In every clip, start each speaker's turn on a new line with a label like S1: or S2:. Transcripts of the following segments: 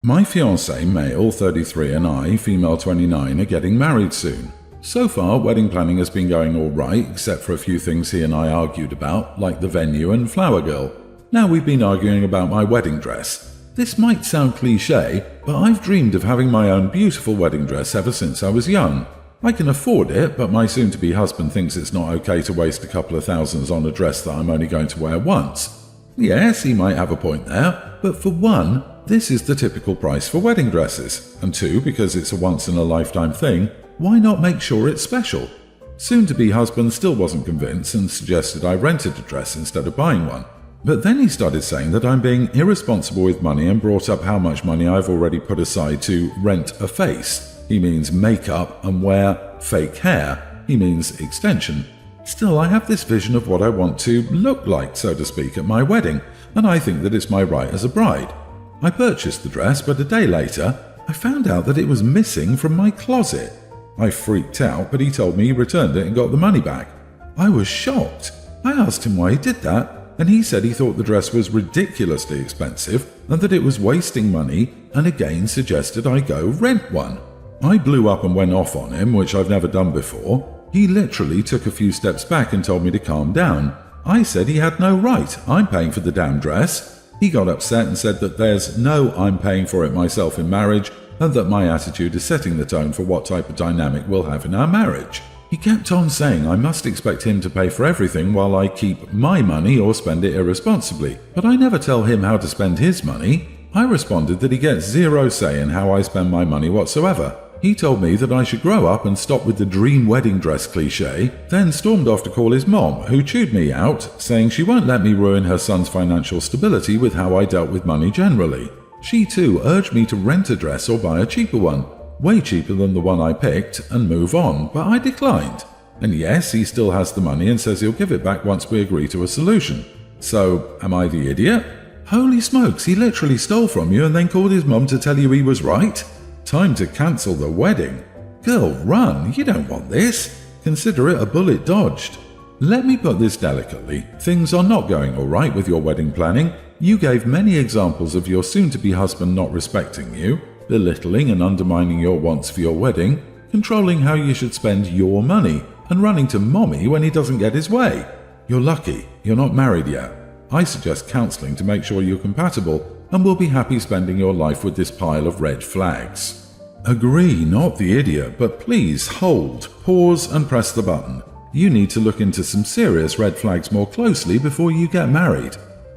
S1: My fiance, male 33, and I, female 29, are getting married soon. So far, wedding planning has been going all right, except for a few things he and I argued about, like the venue and flower girl. Now we've been arguing about my wedding dress. This might sound cliché, but I've dreamed of having my own beautiful wedding dress ever since I was young. I can afford it, but my soon-to-be husband thinks it's not okay to waste a couple of thousands on a dress that I'm only going to wear once. Yes, he might have a point there, but for one, this is the typical price for wedding dresses, and two, because it's a once-in-a-lifetime thing, why not make sure it's special? Soon-to-be husband still wasn't convinced and suggested I rented a dress instead of buying one. But then he started saying that I'm being irresponsible with money and brought up how much money I've already put aside to rent a face. He means makeup, and wear fake hair. He means extension. Still, I have this vision of what I want to look like, so to speak, at my wedding, and I think that it's my right as a bride. I purchased the dress, but a day later, I found out that it was missing from my closet. I freaked out, but he told me he returned it and got the money back. I was shocked. I asked him why he did that, and he said he thought the dress was ridiculously expensive and that it was wasting money, and again suggested I go rent one. I blew up and went off on him, which I've never done before. He literally took a few steps back and told me to calm down. I said he had no right. I'm paying for the damn dress. He got upset and said that there's no I'm paying for it myself in marriage, and that my attitude is setting the tone for what type of dynamic we'll have in our marriage. He kept on saying I must expect him to pay for everything while I keep my money or spend it irresponsibly, but I never tell him how to spend his money. I responded that he gets zero say in how I spend my money whatsoever. He told me that I should grow up and stop with the dream wedding dress cliché, then stormed off to call his mom, who chewed me out, saying she won't let me ruin her son's financial stability with how I dealt with money generally. She too urged me to rent a dress or buy a cheaper one, way cheaper than the one I picked, and move on, but I declined. And yes, he still has the money and says he'll give it back once we agree to a solution. So, am I the idiot? Holy smokes, he literally stole from you and then called his mom to tell you he was right? Time to cancel the wedding. Girl, run, you don't want this. Consider it a bullet dodged. Let me put this delicately. Things are not going all right with your wedding planning. You gave many examples of your soon-to-be husband not respecting you, belittling and undermining your wants for your wedding, controlling how you should spend your money, and running to mommy when he doesn't get his way. You're lucky you're not married yet. I suggest counseling to make sure you're compatible, and will be happy spending your life with this pile of red flags. Agree, not the idiot, but please hold, pause, and press the button. You need to look into some serious red flags more closely before you get married.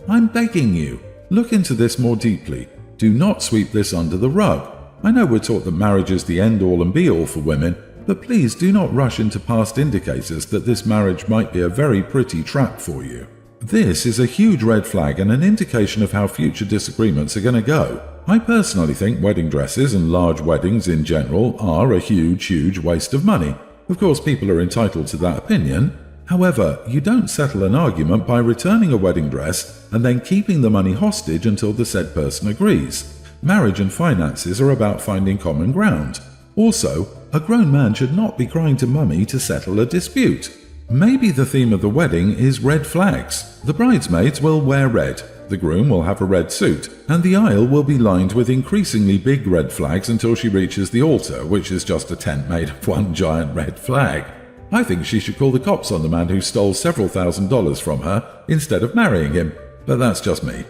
S1: I'm begging you, look into this more deeply. Do not sweep this under the rug. I know we're taught that marriage is the end-all and be-all for women, but please do not rush into past indicators that this marriage might be a very pretty trap for you. This is a huge red flag and an indication of how future disagreements are going to go. I personally think wedding dresses and large weddings in general are a huge waste of money. Of course, people are entitled to that opinion. However, you don't settle an argument by returning a wedding dress and then keeping the money hostage until the said person agrees. Marriage and finances are about finding common ground. Also, a grown man should not be crying to mummy to settle a dispute. Maybe the theme of the wedding is red flags. The bridesmaids will wear red, the groom will have a red suit, and the aisle will be lined with increasingly big red flags until she reaches the altar, which is just a tent made of one giant red flag. I think she should call the cops on the man who stole several $1,000s from her instead of marrying him, but that's just me.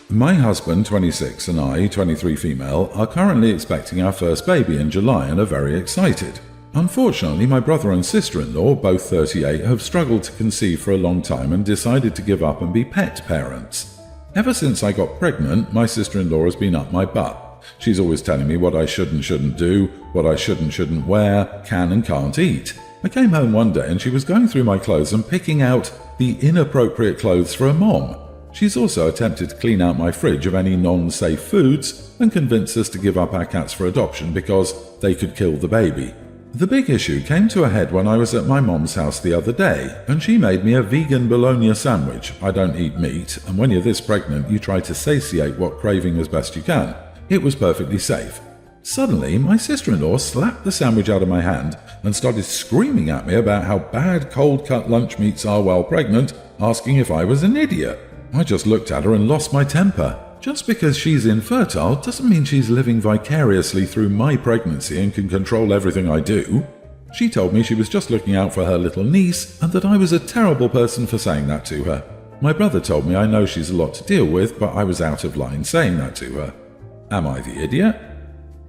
S1: My husband, 26, and I, 23 female, are currently expecting our first baby in July and are very excited. Unfortunately, my brother and sister-in-law, both 38, have struggled to conceive for a long time and decided to give up and be pet parents. Ever since I got pregnant, my sister-in-law has been up my butt. She's always telling me what I should and shouldn't do, what I should and shouldn't wear, can and can't eat. I came home one day and she was going through my clothes and picking out the inappropriate clothes for a mom. She's also attempted to clean out my fridge of any non-safe foods and convinced us to give up our cats for adoption because they could kill the baby. The big issue came to a head when I was at my mom's house the other day, and she made me a vegan bologna sandwich. I don't eat meat, and when you're this pregnant, you try to satiate what craving as best you can. It was perfectly safe. Suddenly, my sister-in-law slapped the sandwich out of my hand and started screaming at me about how bad cold-cut lunch meats are while pregnant, asking if I was an idiot. I just looked at her and lost my temper. Just because she's infertile doesn't mean she's living vicariously through my pregnancy and can control everything I do. She told me she was just looking out for her little niece and that I was a terrible person for saying that to her. My brother told me I know she's a lot to deal with, but I was out of line saying that to her. Am I the idiot?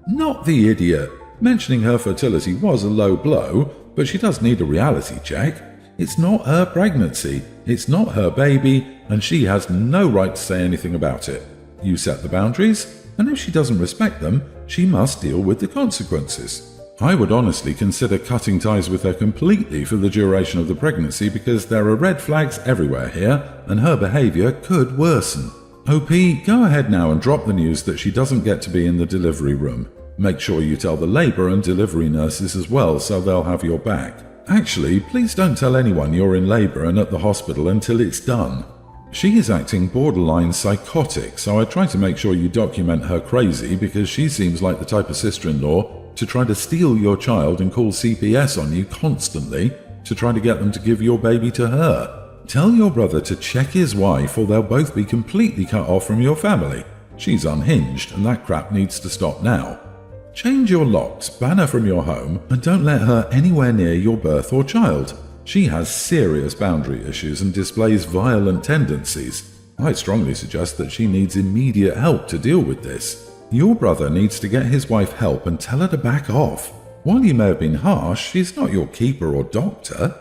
S1: Not the idiot. Mentioning her fertility was a low blow, but she does need a reality check. It's not her pregnancy, it's not her baby, and she has no right to say anything about it. You set the boundaries, and if she doesn't respect them, she must deal with the consequences. I would honestly consider cutting ties with her completely for the duration of the pregnancy because there are red flags everywhere here, and her behavior could worsen. OP, go ahead now and drop the news that she doesn't get to be in the delivery room. Make sure you tell the labor and delivery nurses as well so they'll have your back. Actually, please don't tell anyone you're in labor and at the hospital until it's done. She is acting borderline psychotic, so I try to make sure you document her crazy because she seems like the type of sister-in-law to try to steal your child and call CPS on you constantly to try to get them to give your baby to her. Tell your brother to check his wife or they'll both be completely cut off from your family. She's unhinged and that crap needs to stop now. Change your locks, ban her from your home, and don't let her anywhere near your birth or child. She has serious boundary issues and displays violent tendencies. I strongly suggest that she needs immediate help to deal with this. Your brother needs to get his wife help and tell her to back off. While you may have been harsh, she's not your keeper or doctor.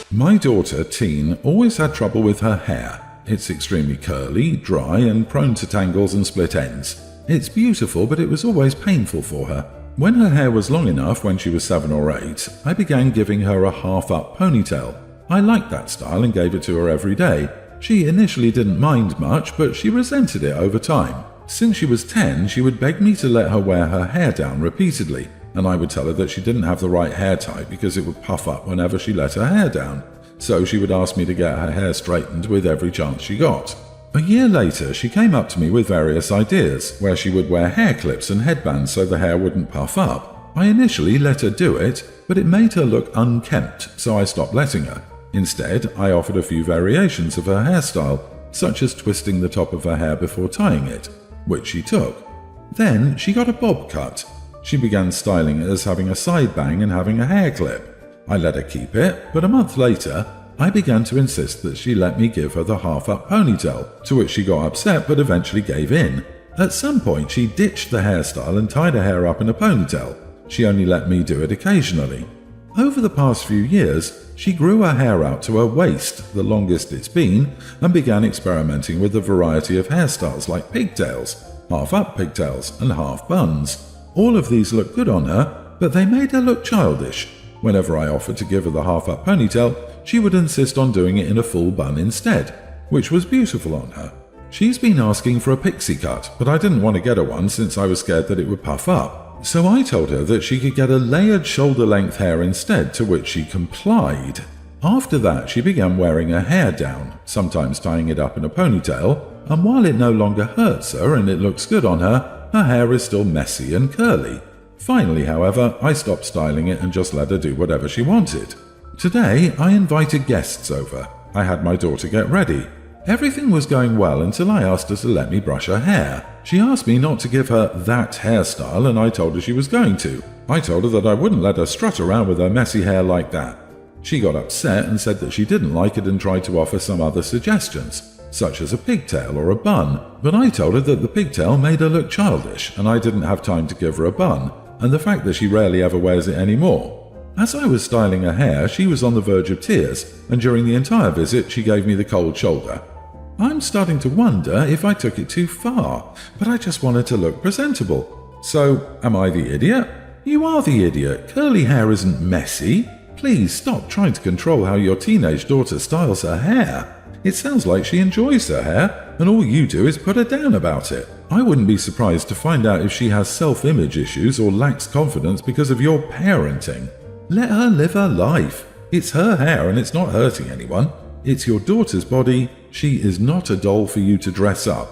S1: My daughter, Teen, always had trouble with her hair. It's extremely curly, dry, and prone to tangles and split ends. It's beautiful, but it was always painful for her. When her hair was long enough when she was 7 or 8, I began giving her a half-up ponytail. I liked that style and gave it to her every day. She initially didn't mind much, but she resented it over time. Since she was 10, she would beg me to let her wear her hair down repeatedly, and I would tell her that she didn't have the right hair type because it would puff up whenever she let her hair down. So she would ask me to get her hair straightened with every chance she got. A year later, she came up to me with various ideas, where she would wear hair clips and headbands so the hair wouldn't puff up. I initially let her do it, but it made her look unkempt, so I stopped letting her. Instead, I offered a few variations of her hairstyle, such as twisting the top of her hair before tying it, which she took. Then she got a bob cut. She began styling it as having a side bang and having a hair clip. I let her keep it, but a month later, I began to insist that she let me give her the half-up ponytail, to which she got upset but eventually gave in. At some point, she ditched the hairstyle and tied her hair up in a ponytail. She only let me do it occasionally. Over the past few years, she grew her hair out to her waist, the longest it's been, and began experimenting with a variety of hairstyles like pigtails, half-up pigtails, and half buns. All of these looked good on her, but they made her look childish. Whenever I offered to give her the half-up ponytail, she would insist on doing it in a full bun instead, which was beautiful on her. She's been asking for a pixie cut, but I didn't want to get her one since I was scared that it would puff up. So I told her that she could get a layered shoulder-length hair instead, to which she complied. After that, she began wearing her hair down, sometimes tying it up in a ponytail, and while it no longer hurts her and it looks good on her, her hair is still messy and curly. Finally, however, I stopped styling it and just let her do whatever she wanted. Today, I invited guests over. I had my daughter get ready. Everything was going well until I asked her to let me brush her hair. She asked me not to give her that hairstyle and I told her she was going to. I told her that I wouldn't let her strut around with her messy hair like that. She got upset and said that she didn't like it and tried to offer some other suggestions, such as a pigtail or a bun, but I told her that the pigtail made her look childish and I didn't have time to give her a bun, and the fact that she rarely ever wears it anymore. As I was styling her hair, she was on the verge of tears, and during the entire visit she gave me the cold shoulder. I'm starting to wonder if I took it too far, but I just wanted to look presentable. So, am I the idiot? You are the idiot. Curly hair isn't messy. Please stop trying to control how your teenage daughter styles her hair. It sounds like she enjoys her hair, and all you do is put her down about it. I wouldn't be surprised to find out if she has self-image issues or lacks confidence because of your parenting. Let her live her life. It's her hair and it's not hurting anyone. It's your daughter's body. She is not a doll for you to dress up.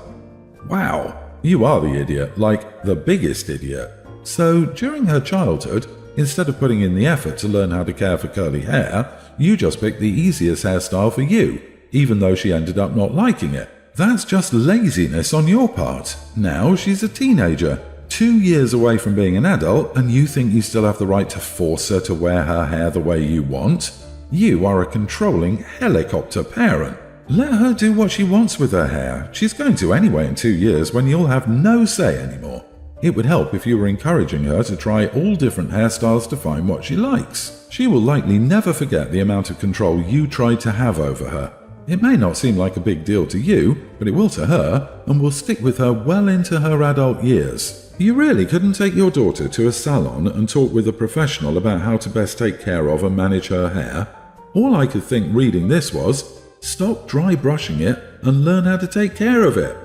S1: Wow, you are the idiot, like the biggest idiot. So during her childhood, instead of putting in the effort to learn how to care for curly hair, you just picked the easiest hairstyle for you, even though she ended up not liking it. That's just laziness on your part. Now she's a teenager, 2 years away from being an adult, and you think you still have the right to force her to wear her hair the way you want? You are a controlling helicopter parent. Let her do what she wants with her hair. She's going to anyway in 2 years when you'll have no say anymore. It would help if you were encouraging her to try all different hairstyles to find what she likes. She will likely never forget the amount of control you tried to have over her. It may not seem like a big deal to you, but it will to her, and will stick with her well into her adult years. You really couldn't take your daughter to a salon and talk with a professional about how to best take care of and manage her hair? All I could think reading this was, stop dry brushing it and learn how to take care of it.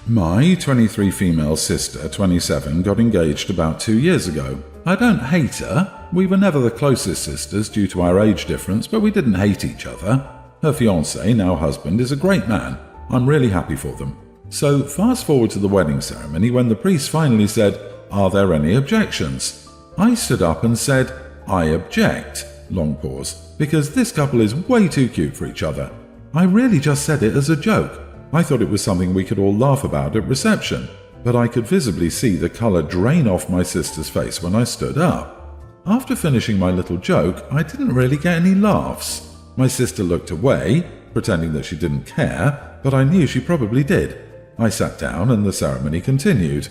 S1: My 23 female sister, 27, got engaged about 2 years ago. I don't hate her. We were never the closest sisters due to our age difference, but we didn't hate each other. Her fiance, now husband, is a great man. I'm really happy for them. So fast forward to the wedding ceremony when the priest finally said, "Are there any objections?" I stood up and said, "I object," long pause, because this couple is way too cute for each other. I really just said it as a joke. I thought it was something we could all laugh about at reception, but I could visibly see the colour drain off my sister's face when I stood up. After finishing my little joke, I didn't really get any laughs. My sister looked away, pretending that she didn't care, but I knew she probably did. I sat down and the ceremony continued.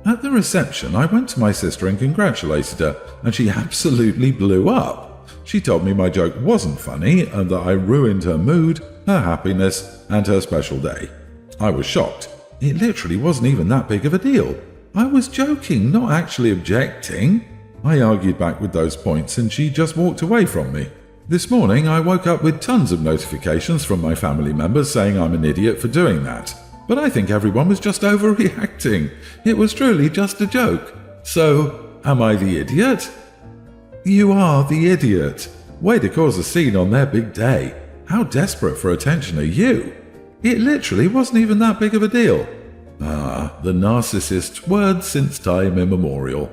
S1: At the reception, I went to my sister and congratulated her, and she absolutely blew up. She told me my joke wasn't funny and that I ruined her mood, her happiness, and her special day. I was shocked. It literally wasn't even that big of a deal. I was joking, not actually objecting. I argued back with those points and she just walked away from me. This morning, I woke up with tons of notifications from my family members saying I'm an idiot for doing that. But I think everyone was just overreacting. It was truly just a joke. So, am I the idiot? You are the idiot. Way to cause a scene on their big day. How desperate for attention are you? It literally wasn't even that big of a deal. Ah, the narcissist's words since time immemorial.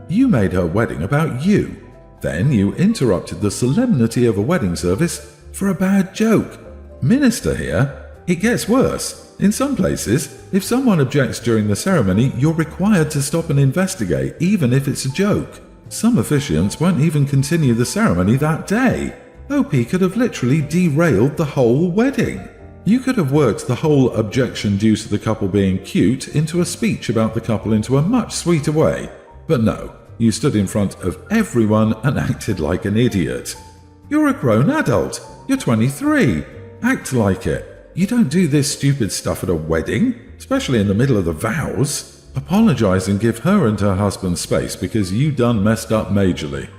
S1: You made her wedding about you. Then you interrupted the solemnity of a wedding service for a bad joke. Minister here, it gets worse. In some places, if someone objects during the ceremony, you're required to stop and investigate, even if it's a joke. Some officiants won't even continue the ceremony that day. OP could have literally derailed the whole wedding. You could have worked the whole objection due to the couple being cute into a speech about the couple into a much sweeter way. But no, you stood in front of everyone and acted like an idiot. You're a grown adult. You're 23. Act like it. You don't do this stupid stuff at a wedding, especially in the middle of the vows. Apologize and give her and her husband space because you done messed up majorly.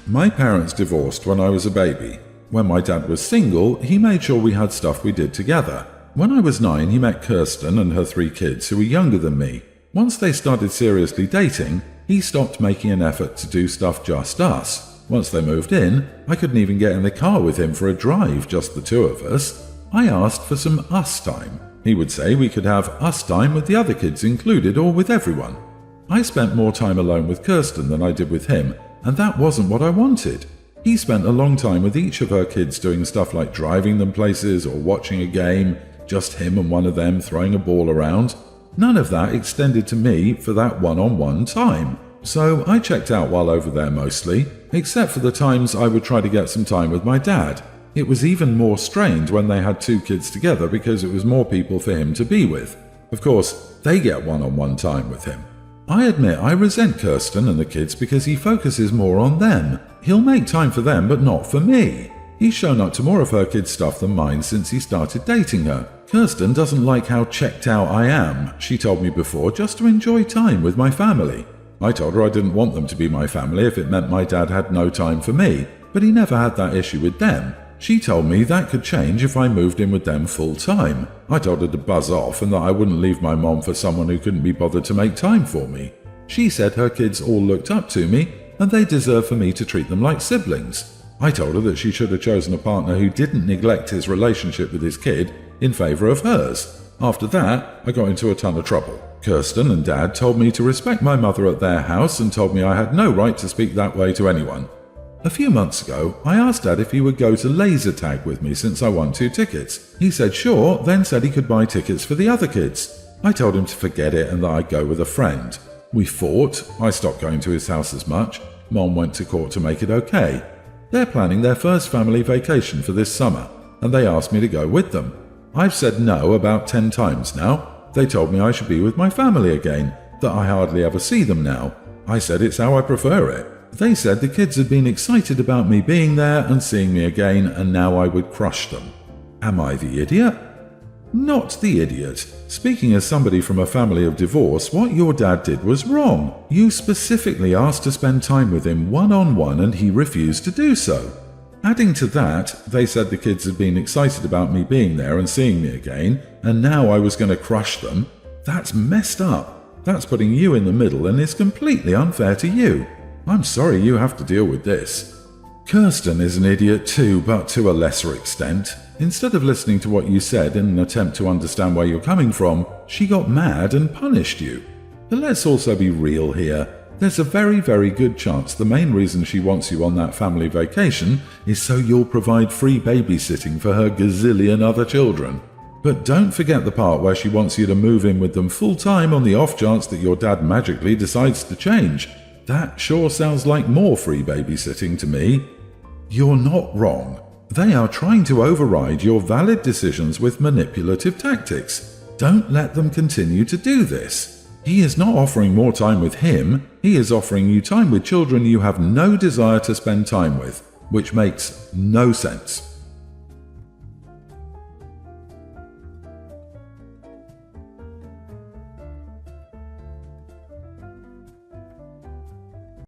S1: My parents divorced when I was a baby. When my dad was single, he made sure we had stuff we did together. When I was 9, he met Kirsten and her 3 kids who were younger than me. Once they started seriously dating, he stopped making an effort to do stuff just us. Once they moved in, I couldn't even get in the car with him for a drive, just the 2 of us. I asked for some us time. He would say we could have us time with the other kids included or with everyone. I spent more time alone with Kirsten than I did with him, and that wasn't what I wanted. He spent a long time with each of her kids doing stuff like driving them places or watching a game, just him and one of them throwing a ball around. None of that extended to me for that one-on-one time. So I checked out while over there mostly, except for the times I would try to get some time with my dad. It was even more strained when they had 2 kids together because it was more people for him to be with. Of course, they get one-on-one time with him. I admit I resent Kirsten and the kids because he focuses more on them. He'll make time for them but not for me. He's shown up to more of her kids' stuff than mine since he started dating her. Kirsten doesn't like how checked out I am, she told me before, just to enjoy time with my family. I told her I didn't want them to be my family if it meant my dad had no time for me, but he never had that issue with them. She told me that could change if I moved in with them full time. I told her to buzz off and that I wouldn't leave my mom for someone who couldn't be bothered to make time for me. She said her kids all looked up to me and they deserve for me to treat them like siblings. I told her that she should have chosen a partner who didn't neglect his relationship with his kid in favor of hers. After that, I got into a ton of trouble. Kirsten and Dad told me to respect my mother at their house and told me I had no right to speak that way to anyone. A few months ago, I asked Dad if he would go to laser tag with me since I won 2 tickets. He said sure, then said he could buy tickets for the other kids. I told him to forget it and that I'd go with a friend. We fought, I stopped going to his house as much, Mom went to court to make it okay. They're planning their first family vacation for this summer, and they asked me to go with them. I've said no about 10 times now. They told me I should be with my family again, that I hardly ever see them now. I said it's how I prefer it. They said the kids had been excited about me being there and seeing me again, and now I would crush them. Am I the idiot? Not the idiot. Speaking as somebody from a family of divorce, what your dad did was wrong. You specifically asked to spend time with him one-on-one and he refused to do so. Adding to that, they said the kids had been excited about me being there and seeing me again, and now I was going to crush them. That's messed up. That's putting you in the middle and is completely unfair to you. I'm sorry you have to deal with this. Kirsten is an idiot too, but to a lesser extent. Instead of listening to what you said in an attempt to understand where you're coming from, she got mad and punished you. But let's also be real here. There's a very, very good chance the main reason she wants you on that family vacation is so you'll provide free babysitting for her gazillion other children. But don't forget the part where she wants you to move in with them full-time on the off chance that your dad magically decides to change. That sure sounds like more free babysitting to me. You're not wrong. They are trying to override your valid decisions with manipulative tactics. Don't let them continue to do this. He is not offering more time with him, he is offering you time with children you have no desire to spend time with, which makes no sense.